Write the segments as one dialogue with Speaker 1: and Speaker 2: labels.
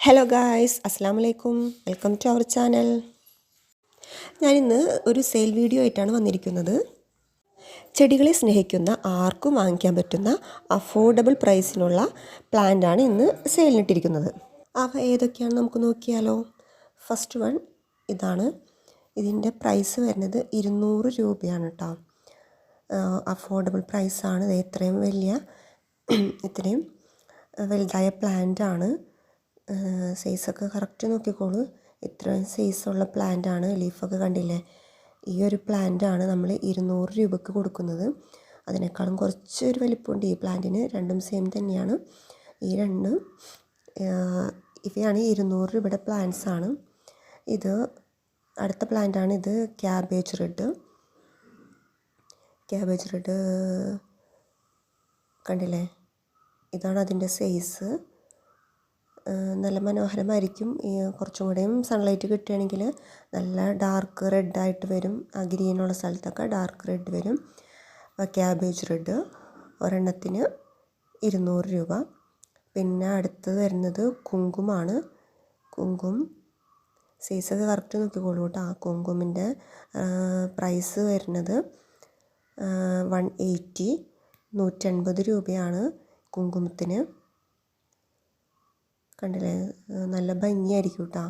Speaker 1: Hello guys, അസ്സാം വലൈക്കും. Welcome to our channel. ഞാനിന്ന് ഒരു സെയിൽ വീഡിയോ ആയിട്ടാണ് വന്നിരിക്കുന്നത്. ചെടികളെ സ്നേഹിക്കുന്ന ആർക്കും വാങ്ങിക്കാൻ പറ്റുന്ന അഫോർഡബിൾ പ്രൈസിനുള്ള പ്ലാന്റാണ് ഇന്ന് സെയിലിനിട്ടിരിക്കുന്നത്. അവ ഏതൊക്കെയാണ് നമുക്ക് നോക്കിയാലോ. ഫസ്റ്റ് വൺ ഇതാണ്. ഇതിൻ്റെ പ്രൈസ് വരുന്നത് 200 രൂപയാണ് കേട്ടോ. അഫോർഡബിൾ പ്രൈസാണ്. ഇത്രയും വലുതായ പ്ലാന്റാണ്. സൈസൊക്കെ കറക്റ്റ് നോക്കിക്കോളൂ. ഇത്രയും സൈസുള്ള പ്ലാന്റാണ്. ലീഫൊക്കെ കണ്ടില്ലേ. ഈ ഒരു പ്ലാന്റാണ് നമ്മൾ 200 രൂപയ്ക്ക് കൊടുക്കുന്നത്. അതിനേക്കാളും കുറച്ചൊരു വലിപ്പമുണ്ട് ഈ പ്ലാന്റിന്. രണ്ടും സെയിം തന്നെയാണ്. ഇവയാണ് 200 രൂപയുടെ പ്ലാന്റ്സാണ്. ഇത് അടുത്ത പ്ലാന്റാണ്. ഇത് ക്യാബേജ് റെഡ് കണ്ടില്ലേ. ഇതാണ് അതിൻ്റെ സൈസ്. നല്ല മനോഹരമായിരിക്കും. കുറച്ചും കൂടെയും സൺലൈറ്റ് കിട്ടുകയാണെങ്കിൽ നല്ല ഡാർക്ക് റെഡായിട്ട് വരും. ആ ഗ്രീനുള്ള സ്ഥലത്തൊക്കെ ഡാർക്ക് റെഡ് വരും. ക്യാബേജ് റെഡ് ഒരെണ്ണത്തിന് 200 രൂപ. പിന്നെ അടുത്തത് വരുന്നത് കുങ്കുമാണ്. കുങ്കും സൈസൊക്കെ കറക്റ്റ് നോക്കിക്കോളൂ കേട്ടോ. ആ കുങ്കുമിൻ്റെ പ്രൈസ് വരുന്നത് 180 രൂപയാണ് കുങ്കുമത്തിന്. കണ്ടില്ലേ, നല്ല ഭംഗിയായിരിക്കും കേട്ടോ.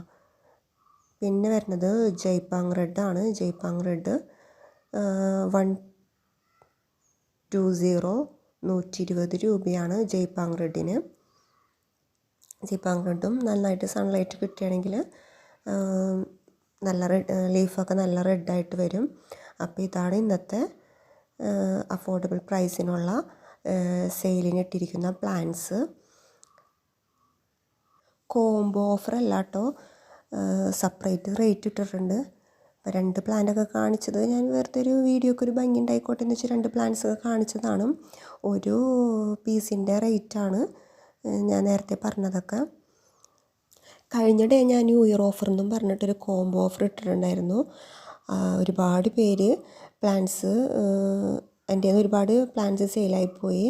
Speaker 1: പിന്നെ വരുന്നത് ജയ്പാങ് റെഡാണ്. ജയ്പാങ് റെഡ് 120 രൂപയാണ് ജയ്പാങ് റെഡിന്. ജയ്പാങ് റെഡും നന്നായിട്ട് സൺലൈറ്റ് കിട്ടുകയാണെങ്കിൽ നല്ല ലീഫൊക്കെ നല്ല റെഡായിട്ട് വരും. അപ്പോൾ ഇതാണ് ഇന്നത്തെ അഫോർഡബിൾ പ്രൈസിനുള്ള സെയിലിനിട്ടിരിക്കുന്ന പ്ലാന്റ്സ്. കോംബോ ഓഫർ അല്ല കേട്ടോ, സെപ്പറേറ്റ് റേറ്റ് ഇട്ടിട്ടുണ്ട്. അപ്പോൾ 2 പ്ലാന്റൊക്കെ കാണിച്ചത് ഞാൻ വെറുതെ ഒരു വീഡിയോക്ക് ഒരു ഭംഗി ഉണ്ടായിക്കോട്ടെ എന്ന് വെച്ച് 2 പ്ലാന്റ്സൊക്കെ കാണിച്ചതാണ്. ഒരു പീസിൻ്റെ റേറ്റാണ് ഞാൻ നേരത്തെ പറഞ്ഞതൊക്കെ. കഴിഞ്ഞ ഡേ ഞാൻ ന്യൂ ഇയർ ഓഫർ എന്നും പറഞ്ഞിട്ടൊരു കോംബോ ഓഫർ ഇട്ടിട്ടുണ്ടായിരുന്നു. ഒരുപാട് പേര് എൻ്റെ ഒരുപാട് പ്ലാന്റ്സ് സെയിലായിപ്പോയി.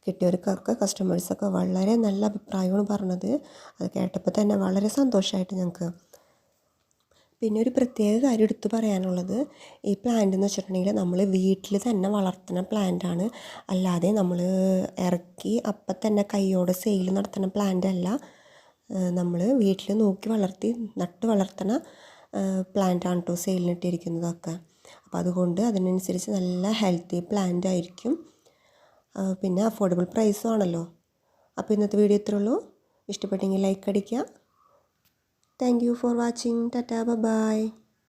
Speaker 1: കിട്ടിയവർക്കൊക്കെ കസ്റ്റമേഴ്സൊക്കെ വളരെ നല്ല അഭിപ്രായമാണ് പറഞ്ഞത്. അത് കേട്ടപ്പോൾ തന്നെ വളരെ സന്തോഷമായിട്ട് ഞങ്ങൾക്ക്. പിന്നെ ഒരു പ്രത്യേക കാര്യം എടുത്തു പറയാനുള്ളത്, ഈ പ്ലാന്റ് എന്ന് വെച്ചിട്ടുണ്ടെങ്കിൽ നമ്മൾ വീട്ടിൽ തന്നെ വളർത്തുന്ന പ്ലാന്റാണ്. അല്ലാതെ നമ്മൾ ഇറക്കി അപ്പം തന്നെ കൈയോടെ സെയിൽ നടത്തുന്ന പ്ലാന്റ് അല്ല. നമ്മൾ വീട്ടിൽ നോക്കി നട്ട് വളർത്തുന്ന പ്ലാന്റാണ് കേട്ടോ സെയിലിനിട്ടിരിക്കുന്നതൊക്കെ. അപ്പോൾ അതുകൊണ്ട് അതിനനുസരിച്ച് നല്ല ഹെൽത്തി പ്ലാന്റ് ആയിരിക്കും. പിന്നെ അഫോർഡബിൾ പ്രൈസും ആണല്ലോ. അപ്പോൾ ഇന്നത്തെ വീഡിയോ ഇത്രേ ഉള്ളൂ. ഇഷ്ടപ്പെട്ടെങ്കിൽ ലൈക്ക് അടിക്കുക. Thank you for watching. Tata, by.